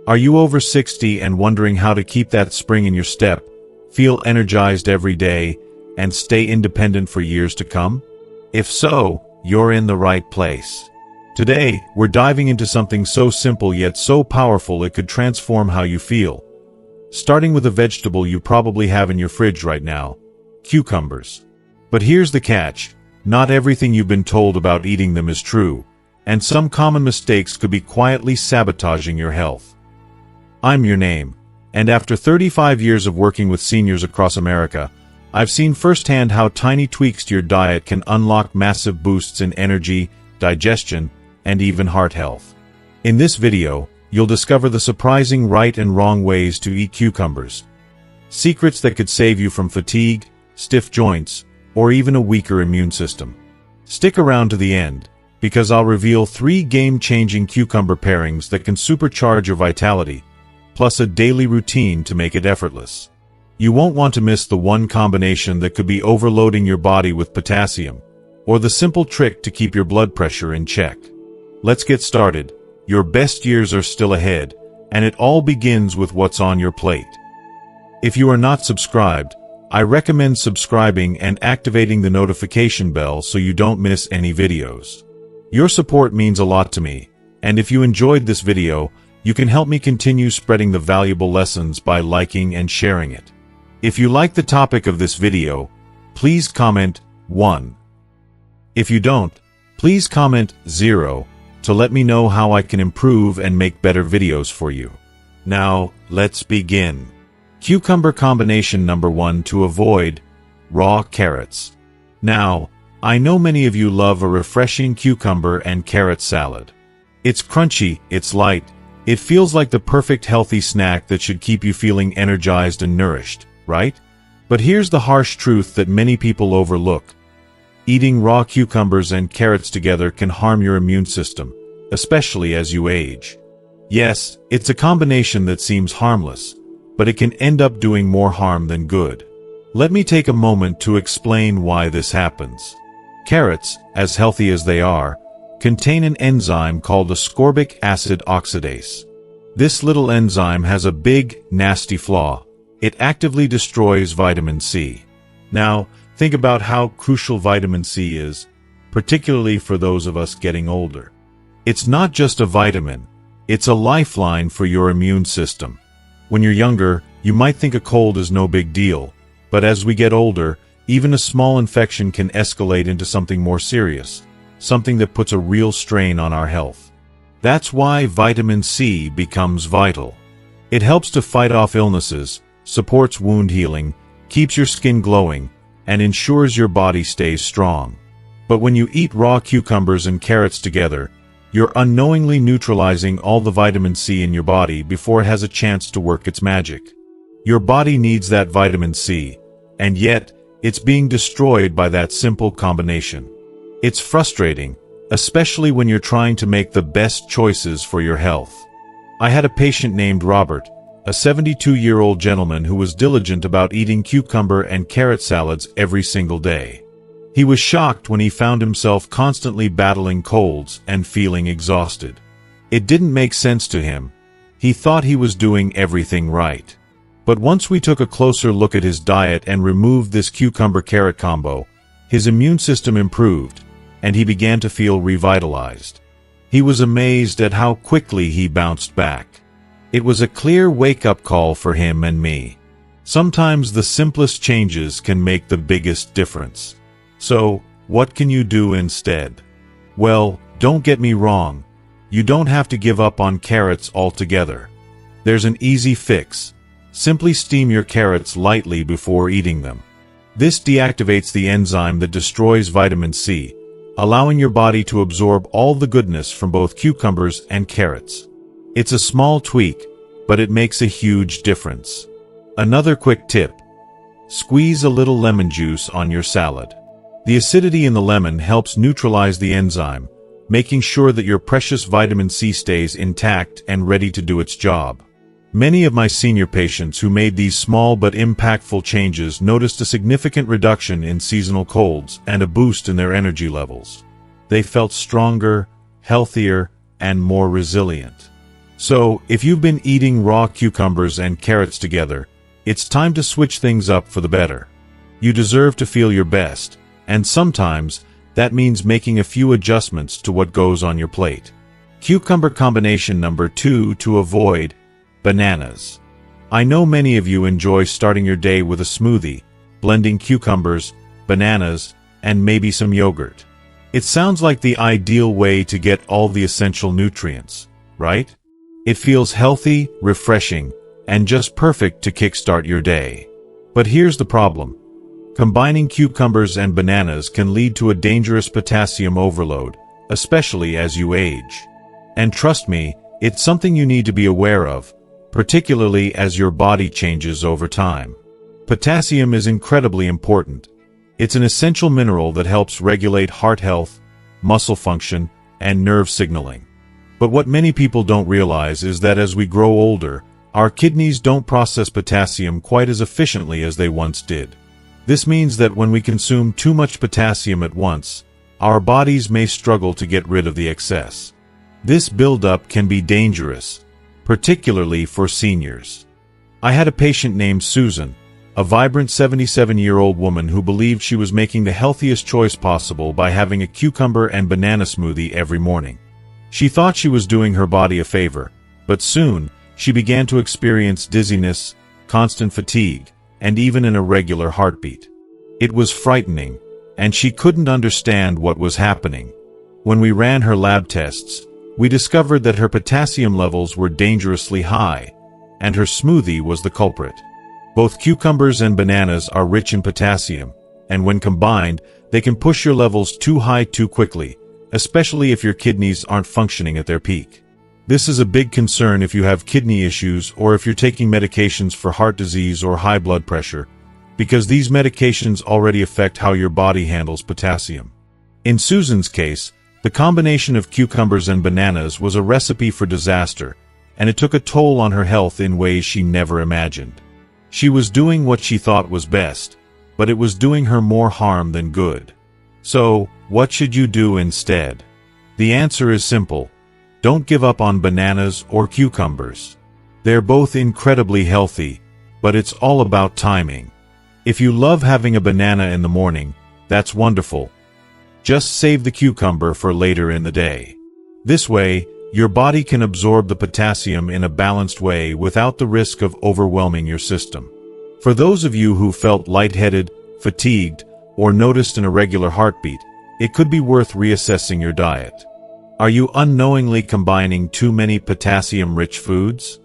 Are you over 60 and wondering how to keep that spring in your step, feel energized every day, and stay independent for years to come? If so, you're in the right place. Today, we're diving into something so simple yet so powerful it could transform how you feel. Starting with a vegetable you probably have in your fridge right now: cucumbers. But here's the catch: not everything you've been told about eating them is true, and some common mistakes could be quietly sabotaging your health. I'm your name, and after 35 years of working with seniors across America, I've seen firsthand how tiny tweaks to your diet can unlock massive boosts in energy, digestion, and even heart health. In this video, you'll discover the surprising right and wrong ways to eat cucumbers. Secrets that could save you from fatigue, stiff joints, or even a weaker immune system. Stick around to the end, because I'll reveal 3 game-changing cucumber pairings that can supercharge your vitality, plus a daily routine to make it effortless. You won't want to miss the one combination that could be overloading your body with potassium, or the simple trick to keep your blood pressure in check. Let's get started. Your best years are still ahead, and it all begins with what's on your plate. If you are not subscribed, I recommend subscribing and activating the notification bell so you don't miss any videos. Your support means a lot to me, and if you enjoyed this video, you can help me continue spreading the valuable lessons by liking and sharing it. If you like the topic of this video, please comment 1. If you don't, please comment 0 to let me know how I can improve and make better videos for you. Now, let's begin. Cucumber combination number 1 to avoid: raw carrots. Now, I know many of you love a refreshing cucumber and carrot salad. It's crunchy, it's light, it feels like the perfect healthy snack that should keep you feeling energized and nourished, right? But here's the harsh truth that many people overlook. Eating raw cucumbers and carrots together can harm your immune system, especially as you age. Yes, it's a combination that seems harmless, but it can end up doing more harm than good. Let me take a moment to explain why this happens. Carrots, as healthy as they are, contain an enzyme called ascorbic acid oxidase. This little enzyme has a big, nasty flaw. It actively destroys vitamin C. Now, think about how crucial vitamin C is, particularly for those of us getting older. It's not just a vitamin, it's a lifeline for your immune system. When you're younger, you might think a cold is no big deal, but as we get older, even a small infection can escalate into something more serious, something that puts a real strain on our health. That's why vitamin C becomes vital. It helps to fight off illnesses, supports wound healing, keeps your skin glowing, and ensures your body stays strong. But when you eat raw cucumbers and carrots together, you're unknowingly neutralizing all the vitamin C in your body before it has a chance to work its magic. Your body needs that vitamin C, and yet, it's being destroyed by that simple combination. It's frustrating, especially when you're trying to make the best choices for your health. I had a patient named Robert, a 72-year-old gentleman who was diligent about eating cucumber and carrot salads every single day. He was shocked when he found himself constantly battling colds and feeling exhausted. It didn't make sense to him. He thought he was doing everything right. But once we took a closer look at his diet and removed this cucumber-carrot combo, his immune system improved, and he began to feel revitalized. He was amazed at how quickly he bounced back. It was a clear wake-up call for him and me. Sometimes the simplest changes can make the biggest difference. So, what can you do instead? Well, don't get me wrong. You don't have to give up on carrots altogether. There's an easy fix. Simply steam your carrots lightly before eating them. This deactivates the enzyme that destroys vitamin C, allowing your body to absorb all the goodness from both cucumbers and carrots. It's a small tweak, but it makes a huge difference. Another quick tip: squeeze a little lemon juice on your salad. The acidity in the lemon helps neutralize the enzyme, making sure that your precious vitamin C stays intact and ready to do its job. Many of my senior patients who made these small but impactful changes noticed a significant reduction in seasonal colds and a boost in their energy levels. They felt stronger, healthier, and more resilient. So, if you've been eating raw cucumbers and carrots together, it's time to switch things up for the better. You deserve to feel your best, and sometimes that means making a few adjustments to what goes on your plate. Cucumber combination number 2 to avoid: bananas. I know many of you enjoy starting your day with a smoothie, blending cucumbers, bananas, and maybe some yogurt. It sounds like the ideal way to get all the essential nutrients, right? It feels healthy, refreshing, and just perfect to kickstart your day. But here's the problem. Combining cucumbers and bananas can lead to a dangerous potassium overload, especially as you age. And trust me, it's something you need to be aware of, particularly as your body changes over time. Potassium is incredibly important. It's an essential mineral that helps regulate heart health, muscle function, and nerve signaling. But what many people don't realize is that as we grow older, our kidneys don't process potassium quite as efficiently as they once did. This means that when we consume too much potassium at once, our bodies may struggle to get rid of the excess. This buildup can be dangerous, particularly for seniors. I had a patient named Susan, a vibrant 77-year-old woman who believed she was making the healthiest choice possible by having a cucumber and banana smoothie every morning. She thought she was doing her body a favor, but soon she began to experience dizziness, constant fatigue, and even an irregular heartbeat. It was frightening, and she couldn't understand what was happening. When we ran her lab tests, we discovered that her potassium levels were dangerously high, and her smoothie was the culprit. Both cucumbers and bananas are rich in potassium, and when combined, they can push your levels too high too quickly, especially if your kidneys aren't functioning at their peak. This is a big concern if you have kidney issues or if you're taking medications for heart disease or high blood pressure, because these medications already affect how your body handles potassium. In Susan's case, the combination of cucumbers and bananas was a recipe for disaster, and it took a toll on her health in ways she never imagined. She was doing what she thought was best, but it was doing her more harm than good. So, what should you do instead? The answer is simple. Don't give up on bananas or cucumbers. They're both incredibly healthy, but it's all about timing. If you love having a banana in the morning, that's wonderful. Just save the cucumber for later in the day. This way, your body can absorb the potassium in a balanced way without the risk of overwhelming your system. For those of you who felt lightheaded, fatigued, or noticed an irregular heartbeat, it could be worth reassessing your diet. Are you unknowingly combining too many potassium-rich foods?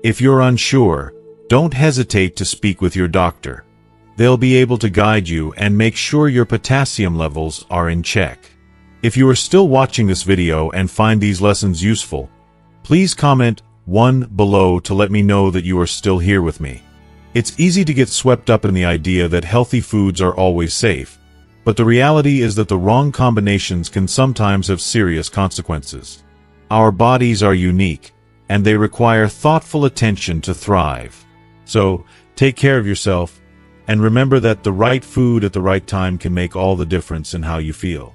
If you're unsure, don't hesitate to speak with your doctor. They'll be able to guide you and make sure your potassium levels are in check. If you are still watching this video and find these lessons useful, please comment 1 below to let me know that you are still here with me. It's easy to get swept up in the idea that healthy foods are always safe, but the reality is that the wrong combinations can sometimes have serious consequences. Our bodies are unique, and they require thoughtful attention to thrive. So, take care of yourself, and remember that the right food at the right time can make all the difference in how you feel.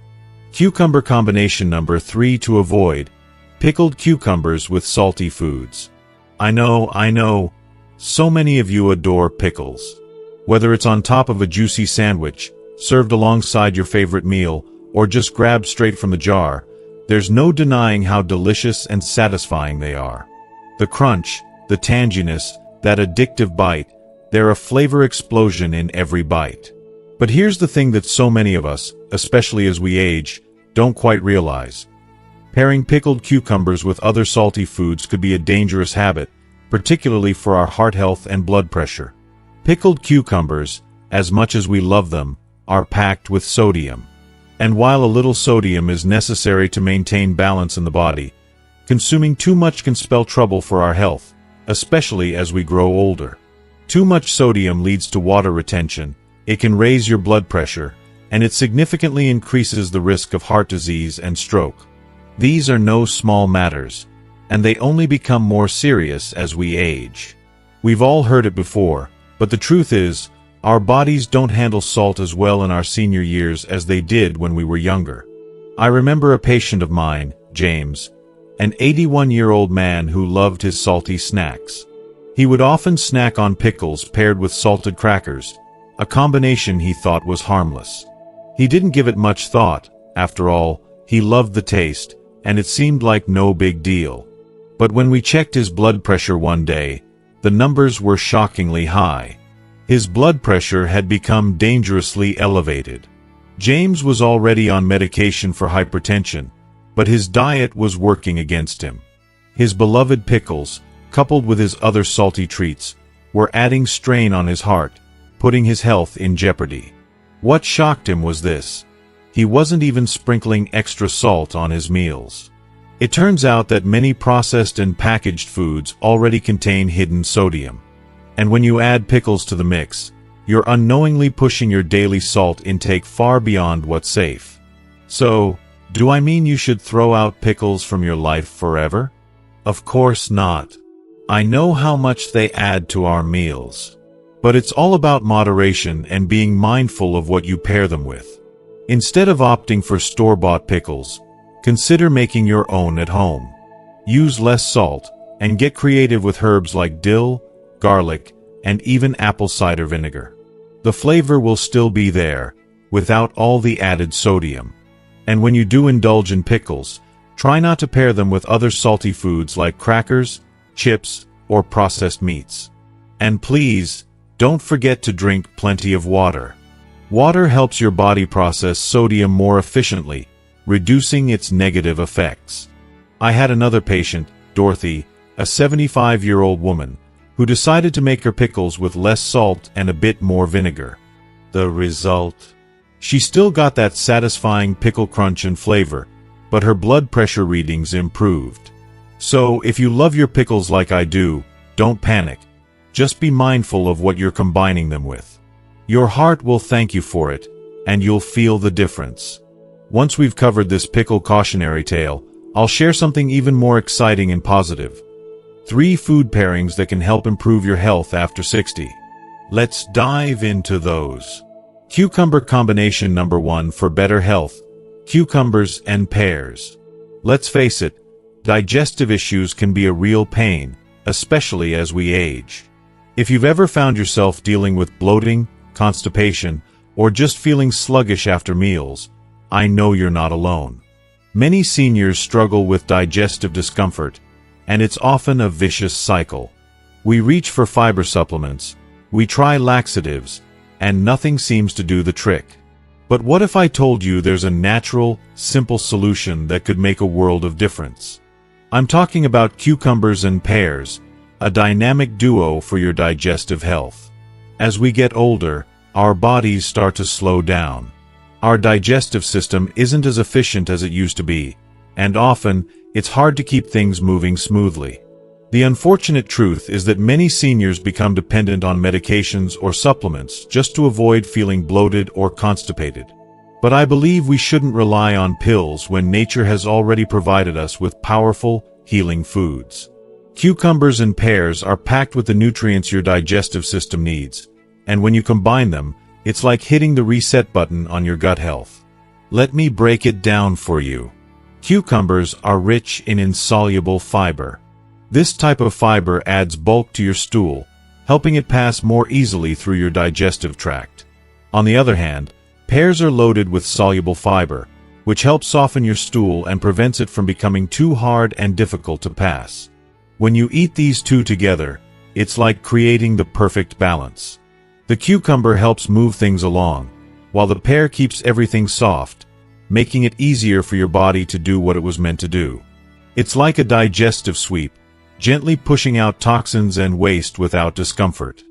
Cucumber combination number 3 to avoid: pickled cucumbers with salty foods. I know, so many of you adore pickles. Whether it's on top of a juicy sandwich, served alongside your favorite meal, or just grabbed straight from the jar, there's no denying how delicious and satisfying they are. The crunch, the tanginess, that addictive bite, they're a flavor explosion in every bite. But here's the thing that so many of us, especially as we age, don't quite realize. Pairing pickled cucumbers with other salty foods could be a dangerous habit, particularly for our heart health and blood pressure. Pickled cucumbers, as much as we love them, are packed with sodium. And while a little sodium is necessary to maintain balance in the body, consuming too much can spell trouble for our health, especially as we grow older. Too much sodium leads to water retention, it can raise your blood pressure, and it significantly increases the risk of heart disease and stroke. These are no small matters, and they only become more serious as we age. We've all heard it before, but the truth is, our bodies don't handle salt as well in our senior years as they did when we were younger. I remember a patient of mine, James, an 81-year-old man who loved his salty snacks. He would often snack on pickles paired with salted crackers, a combination he thought was harmless. He didn't give it much thought. After all, he loved the taste, and it seemed like no big deal. But when we checked his blood pressure one day, the numbers were shockingly high. His blood pressure had become dangerously elevated. James was already on medication for hypertension, but his diet was working against him. His beloved pickles, coupled with his other salty treats, were adding strain on his heart, putting his health in jeopardy. What shocked him was this: he wasn't even sprinkling extra salt on his meals. It turns out that many processed and packaged foods already contain hidden sodium. And when you add pickles to the mix, you're unknowingly pushing your daily salt intake far beyond what's safe. So, do I mean you should throw out pickles from your life forever? Of course not. I know how much they add to our meals. But it's all about moderation and being mindful of what you pair them with. Instead of opting for store-bought pickles, consider making your own at home. Use less salt, and get creative with herbs like dill, garlic, and even apple cider vinegar. The flavor will still be there, without all the added sodium. And when you do indulge in pickles, try not to pair them with other salty foods like crackers, chips, or processed meats. And please, don't forget to drink plenty of water. Water helps your body process sodium more efficiently, reducing its negative effects. I had another patient, Dorothy, a 75-year-old woman, who decided to make her pickles with less salt and a bit more vinegar. The result? She still got that satisfying pickle crunch and flavor, but her blood pressure readings improved. So, if you love your pickles like I do, don't panic. Just be mindful of what you're combining them with. Your heart will thank you for it, and you'll feel the difference. Once we've covered this pickle cautionary tale, I'll share something even more exciting and positive. 3 food pairings that can help improve your health after 60. Let's dive into those. Cucumber combination number 1 for better health. Cucumbers and pears. Let's face it, digestive issues can be a real pain, especially as we age. If you've ever found yourself dealing with bloating, constipation, or just feeling sluggish after meals, I know you're not alone. Many seniors struggle with digestive discomfort, and it's often a vicious cycle. We reach for fiber supplements, we try laxatives, and nothing seems to do the trick. But what if I told you there's a natural, simple solution that could make a world of difference? I'm talking about cucumbers and pears, a dynamic duo for your digestive health. As we get older, our bodies start to slow down. Our digestive system isn't as efficient as it used to be, and often, it's hard to keep things moving smoothly. The unfortunate truth is that many seniors become dependent on medications or supplements just to avoid feeling bloated or constipated. But I believe we shouldn't rely on pills when nature has already provided us with powerful, healing foods. Cucumbers and pears are packed with the nutrients your digestive system needs, and when you combine them, it's like hitting the reset button on your gut health. Let me break it down for you. Cucumbers are rich in insoluble fiber. This type of fiber adds bulk to your stool, helping it pass more easily through your digestive tract. On the other hand, pears are loaded with soluble fiber, which helps soften your stool and prevents it from becoming too hard and difficult to pass. When you eat these two together, it's like creating the perfect balance. The cucumber helps move things along, while the pear keeps everything soft, making it easier for your body to do what it was meant to do. It's like a digestive sweep, gently pushing out toxins and waste without discomfort.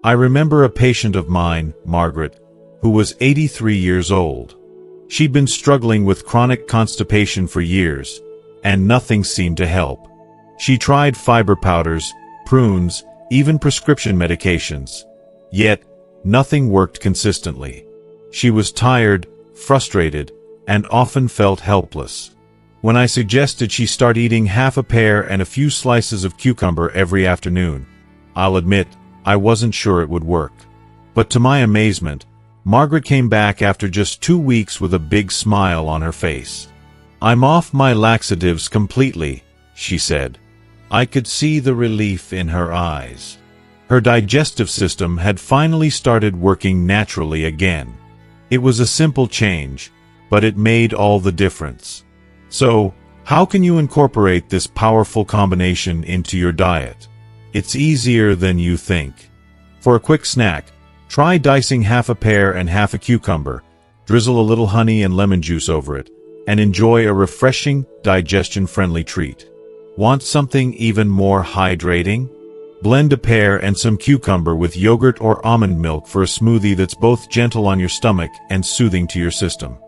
I remember a patient of mine, Margaret, who was 83 years old. She'd been struggling with chronic constipation for years, and nothing seemed to help. She tried fiber powders, prunes, even prescription medications. Yet, nothing worked consistently. She was tired, frustrated, and often felt helpless. When I suggested she start eating half a pear and a few slices of cucumber every afternoon, I'll admit, I wasn't sure it would work. But to my amazement, Margaret came back after just 2 weeks with a big smile on her face. "I'm off my laxatives completely," she said. I could see the relief in her eyes. Her digestive system had finally started working naturally again. It was a simple change, but it made all the difference. So, how can you incorporate this powerful combination into your diet? It's easier than you think. For a quick snack, try dicing half a pear and half a cucumber, drizzle a little honey and lemon juice over it, and enjoy a refreshing, digestion-friendly treat. Want something even more hydrating? Blend a pear and some cucumber with yogurt or almond milk for a smoothie that's both gentle on your stomach and soothing to your system.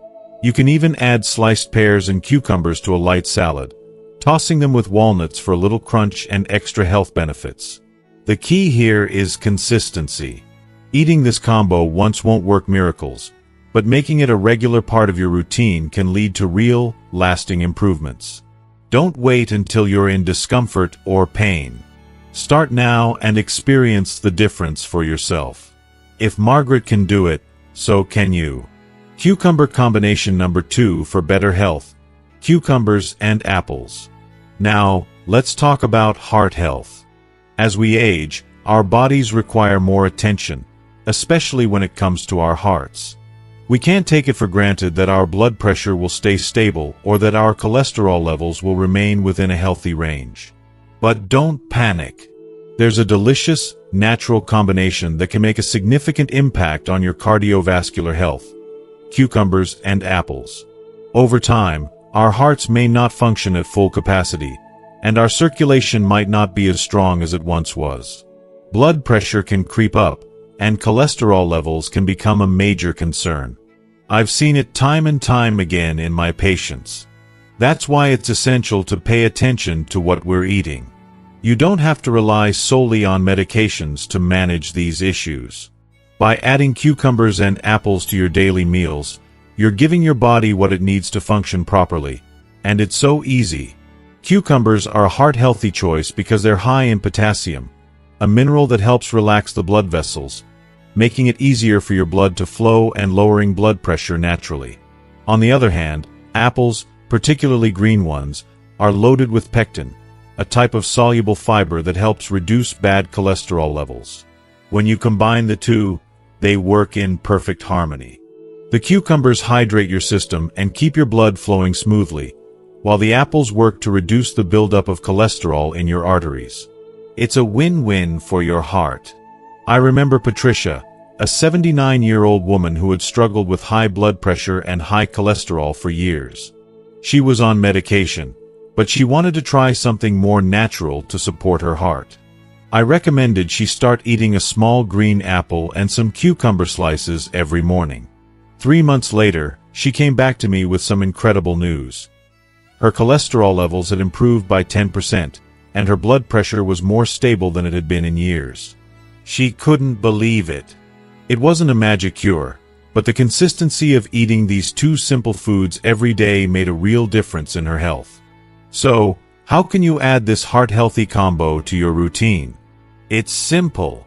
You can even add sliced pears and cucumbers to a light salad, tossing them with walnuts for a little crunch and extra health benefits. The key here is consistency. Eating this combo once won't work miracles, but making it a regular part of your routine can lead to real, lasting improvements. Don't wait until you're in discomfort or pain. Start now and experience the difference for yourself. If Margaret can do it, so can you. Cucumber combination number 2 for better health: cucumbers and apples. Now, let's talk about heart health. As we age, our bodies require more attention, especially when it comes to our hearts. We can't take it for granted that our blood pressure will stay stable or that our cholesterol levels will remain within a healthy range. But don't panic. There's a delicious, natural combination that can make a significant impact on your cardiovascular health: cucumbers and apples. Over time, our hearts may not function at full capacity, and our circulation might not be as strong as it once was. Blood pressure can creep up, and cholesterol levels can become a major concern. I've seen it time and time again in my patients. That's why it's essential to pay attention to what we're eating. You don't have to rely solely on medications to manage these issues. By adding cucumbers and apples to your daily meals, you're giving your body what it needs to function properly. And it's so easy. Cucumbers are a heart-healthy choice because they're high in potassium, a mineral that helps relax the blood vessels, making it easier for your blood to flow and lowering blood pressure naturally. On the other hand, apples, particularly green ones, are loaded with pectin, a type of soluble fiber that helps reduce bad cholesterol levels. When you combine the two, they work in perfect harmony. The cucumbers hydrate your system and keep your blood flowing smoothly, while the apples work to reduce the buildup of cholesterol in your arteries. It's a win-win for your heart. I remember Patricia, a 79-year-old woman who had struggled with high blood pressure and high cholesterol for years. She was on medication, but she wanted to try something more natural to support her heart. I recommended she start eating a small green apple and some cucumber slices every morning. 3 months later, she came back to me with some incredible news. Her cholesterol levels had improved by 10%, and her blood pressure was more stable than it had been in years. She couldn't believe it. It wasn't a magic cure, but the consistency of eating these two simple foods every day made a real difference in her health. So, how can you add this heart-healthy combo to your routine? It's simple.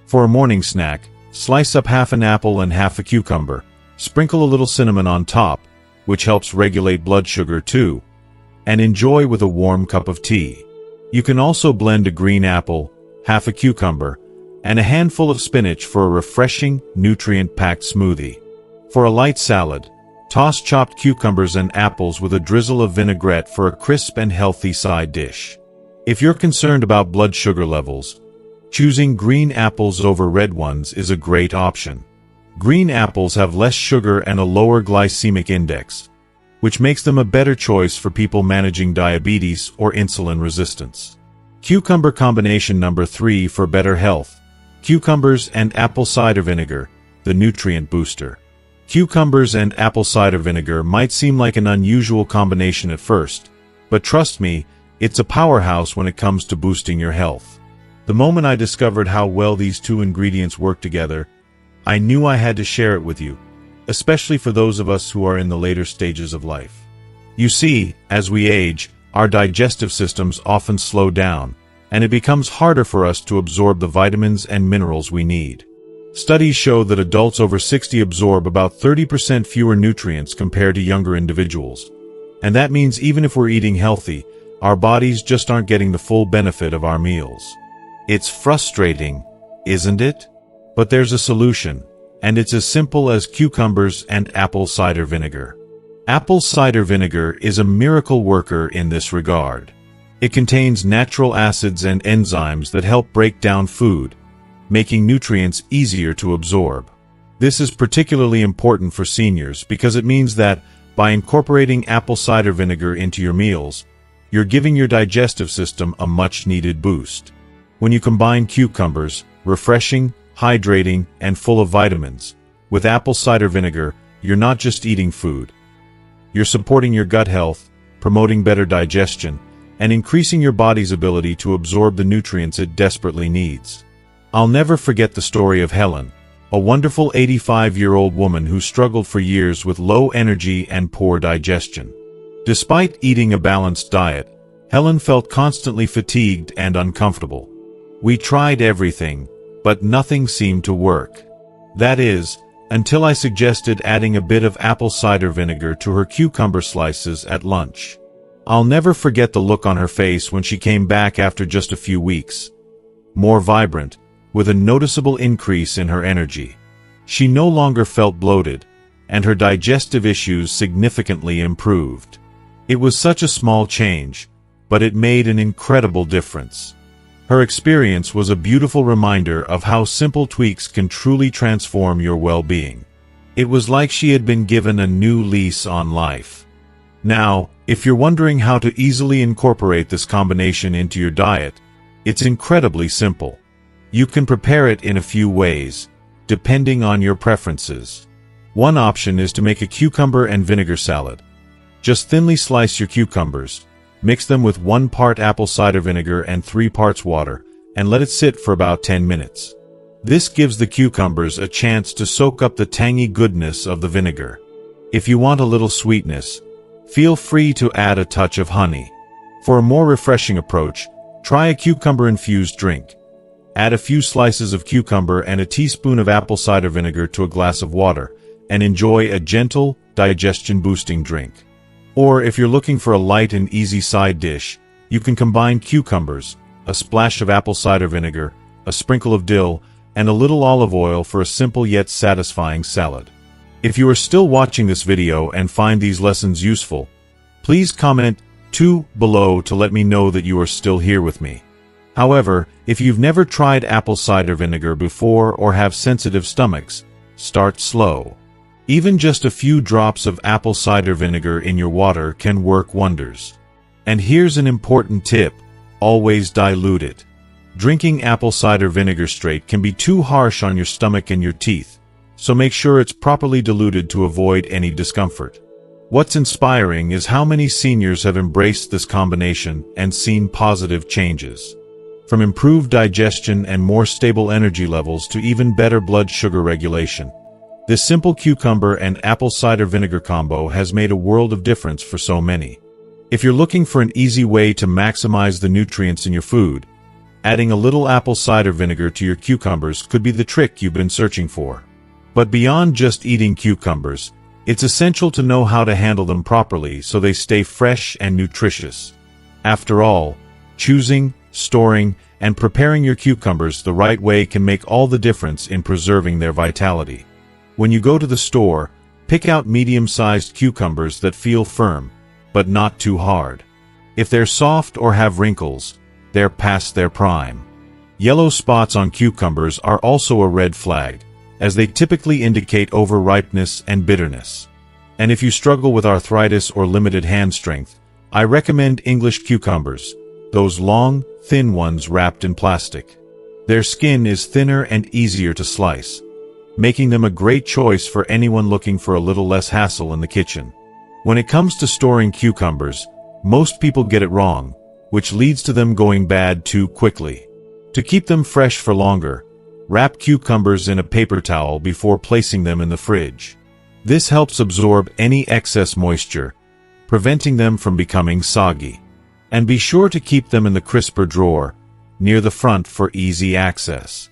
For a morning snack, slice up half an apple and half a cucumber, sprinkle a little cinnamon on top, which helps regulate blood sugar too, and enjoy with a warm cup of tea. You can also blend a green apple, half a cucumber, and a handful of spinach for a refreshing, nutrient-packed smoothie. For a light salad, toss chopped cucumbers and apples with a drizzle of vinaigrette for a crisp and healthy side dish. If you're concerned about blood sugar levels, choosing green apples over red ones is a great option. Green apples have less sugar and a lower glycemic index, which makes them a better choice for people managing diabetes or insulin resistance. Cucumber combination number 3 for better health: cucumbers and apple cider vinegar, the nutrient booster. Cucumbers and apple cider vinegar might seem like an unusual combination at first, but trust me, it's a powerhouse when it comes to boosting your health. The moment I discovered how well these two ingredients work together, I knew I had to share it with you, especially for those of us who are in the later stages of life. You see, as we age, our digestive systems often slow down, and it becomes harder for us to absorb the vitamins and minerals we need. Studies show that adults over 60 absorb about 30% fewer nutrients compared to younger individuals, And that means even if we're eating healthy, our bodies just aren't getting the full benefit of our meals. It's frustrating, isn't it? But there's a solution, and it's as simple as cucumbers and apple cider vinegar. Apple cider vinegar is a miracle worker in this regard. It contains natural acids and enzymes that help break down food, making nutrients easier to absorb. This is particularly important for seniors because it means that, by incorporating apple cider vinegar into your meals, you're giving your digestive system a much-needed boost. When you combine cucumbers, refreshing, hydrating, and full of vitamins, with apple cider vinegar, you're not just eating food. You're supporting your gut health, promoting better digestion, and increasing your body's ability to absorb the nutrients it desperately needs. I'll never forget the story of Helen, a wonderful 85-year-old woman who struggled for years with low energy and poor digestion. Despite eating a balanced diet, Helen felt constantly fatigued and uncomfortable. We tried everything, but nothing seemed to work. That is, until I suggested adding a bit of apple cider vinegar to her cucumber slices at lunch. I'll never forget the look on her face when she came back after just a few weeks. More vibrant, with a noticeable increase in her energy. She no longer felt bloated, and her digestive issues significantly improved. It was such a small change, but it made an incredible difference. Her experience was a beautiful reminder of how simple tweaks can truly transform your well-being. It was like she had been given a new lease on life. Now, if you're wondering how to easily incorporate this combination into your diet, it's incredibly simple. You can prepare it in a few ways, depending on your preferences. One option is to make a cucumber and vinegar salad. Just thinly slice your cucumbers, mix them with 1 part apple cider vinegar and 3 parts water, and let it sit for about 10 minutes. This gives the cucumbers a chance to soak up the tangy goodness of the vinegar. If you want a little sweetness, feel free to add a touch of honey. For a more refreshing approach, try a cucumber-infused drink. Add a few slices of cucumber and a teaspoon of apple cider vinegar to a glass of water, and enjoy a gentle, digestion-boosting drink. Or if you're looking for a light and easy side dish, you can combine cucumbers, a splash of apple cider vinegar, a sprinkle of dill, and a little olive oil for a simple yet satisfying salad. If you are still watching this video and find these lessons useful, please comment 2 below to let me know that you are still here with me. However, if you've never tried apple cider vinegar before or have sensitive stomachs, start slow. Even just a few drops of apple cider vinegar in your water can work wonders. And here's an important tip: always dilute it. Drinking apple cider vinegar straight can be too harsh on your stomach and your teeth, so make sure it's properly diluted to avoid any discomfort. What's inspiring is how many seniors have embraced this combination and seen positive changes. From improved digestion and more stable energy levels to even better blood sugar regulation. This simple cucumber and apple cider vinegar combo has made a world of difference for so many. If you're looking for an easy way to maximize the nutrients in your food, adding a little apple cider vinegar to your cucumbers could be the trick you've been searching for. But beyond just eating cucumbers, it's essential to know how to handle them properly so they stay fresh and nutritious. After all, choosing, storing, and preparing your cucumbers the right way can make all the difference in preserving their vitality. When you go to the store, pick out medium-sized cucumbers that feel firm, but not too hard. If they're soft or have wrinkles, they're past their prime. Yellow spots on cucumbers are also a red flag, as they typically indicate overripeness and bitterness. And if you struggle with arthritis or limited hand strength, I recommend English cucumbers, those long, thin ones wrapped in plastic. Their skin is thinner and easier to slice, making them a great choice for anyone looking for a little less hassle in the kitchen. When it comes to storing cucumbers, most people get it wrong, which leads to them going bad too quickly. To keep them fresh for longer, wrap cucumbers in a paper towel before placing them in the fridge. This helps absorb any excess moisture, preventing them from becoming soggy. And be sure to keep them in the crisper drawer, near the front for easy access.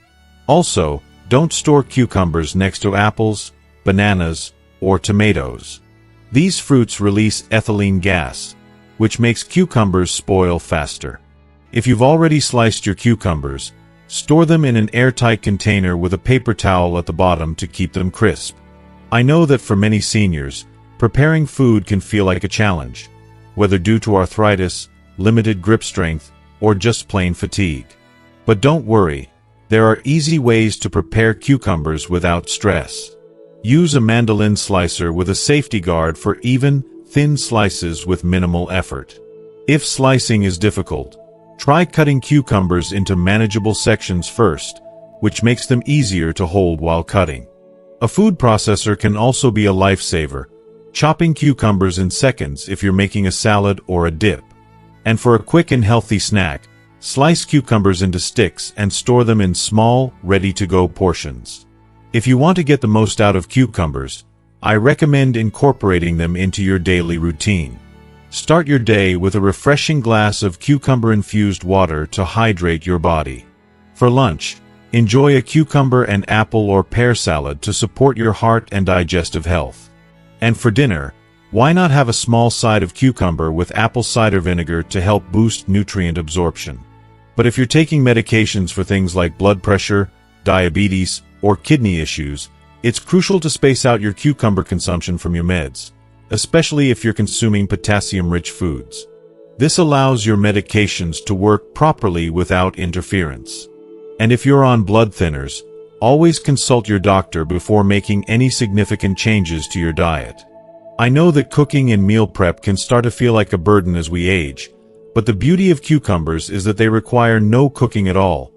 Also, don't store cucumbers next to apples, bananas, or tomatoes. These fruits release ethylene gas, which makes cucumbers spoil faster. If you've already sliced your cucumbers, store them in an airtight container with a paper towel at the bottom to keep them crisp. I know that for many seniors, preparing food can feel like a challenge, whether due to arthritis, limited grip strength, or just plain fatigue. But don't worry, there are easy ways to prepare cucumbers without stress. Use a mandolin slicer with a safety guard for even, thin slices with minimal effort. If slicing is difficult, try cutting cucumbers into manageable sections first, which makes them easier to hold while cutting. A food processor can also be a lifesaver, chopping cucumbers in seconds if you're making a salad or a dip. And for a quick and healthy snack, slice cucumbers into sticks and store them in small, ready-to-go portions. If you want to get the most out of cucumbers, I recommend incorporating them into your daily routine. Start your day with a refreshing glass of cucumber-infused water to hydrate your body. For lunch, enjoy a cucumber and apple or pear salad to support your heart and digestive health. And for dinner, why not have a small side of cucumber with apple cider vinegar to help boost nutrient absorption? But if you're taking medications for things like blood pressure, diabetes, or kidney issues, it's crucial to space out your cucumber consumption from your meds, especially if you're consuming potassium-rich foods. This allows your medications to work properly without interference. And if you're on blood thinners, always consult your doctor before making any significant changes to your diet. I know that cooking and meal prep can start to feel like a burden as we age, but the beauty of cucumbers is that they require no cooking at all,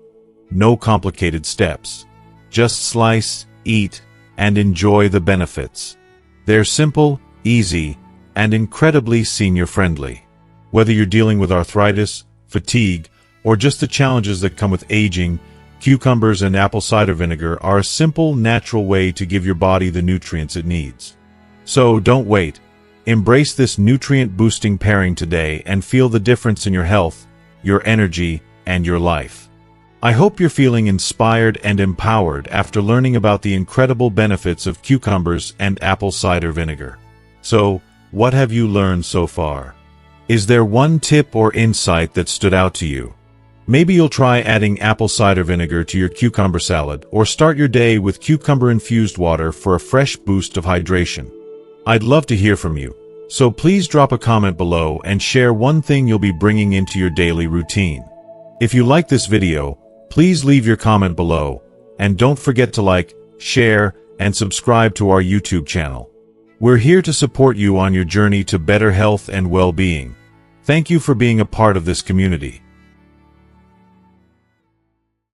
no complicated steps. Just slice, eat, and enjoy the benefits. They're simple, easy, and incredibly senior-friendly. Whether you're dealing with arthritis, fatigue, or just the challenges that come with aging, cucumbers and apple cider vinegar are a simple, natural way to give your body the nutrients it needs. So don't wait. Embrace this nutrient-boosting pairing today and feel the difference in your health, your energy, and your life. I hope you're feeling inspired and empowered after learning about the incredible benefits of cucumbers and apple cider vinegar. So, what have you learned so far? Is there one tip or insight that stood out to you? Maybe you'll try adding apple cider vinegar to your cucumber salad or start your day with cucumber-infused water for a fresh boost of hydration. I'd love to hear from you, so please drop a comment below and share one thing you'll be bringing into your daily routine. If you like this video, please leave your comment below, and don't forget to like, share, and subscribe to our YouTube channel. We're here to support you on your journey to better health and well-being. Thank you for being a part of this community.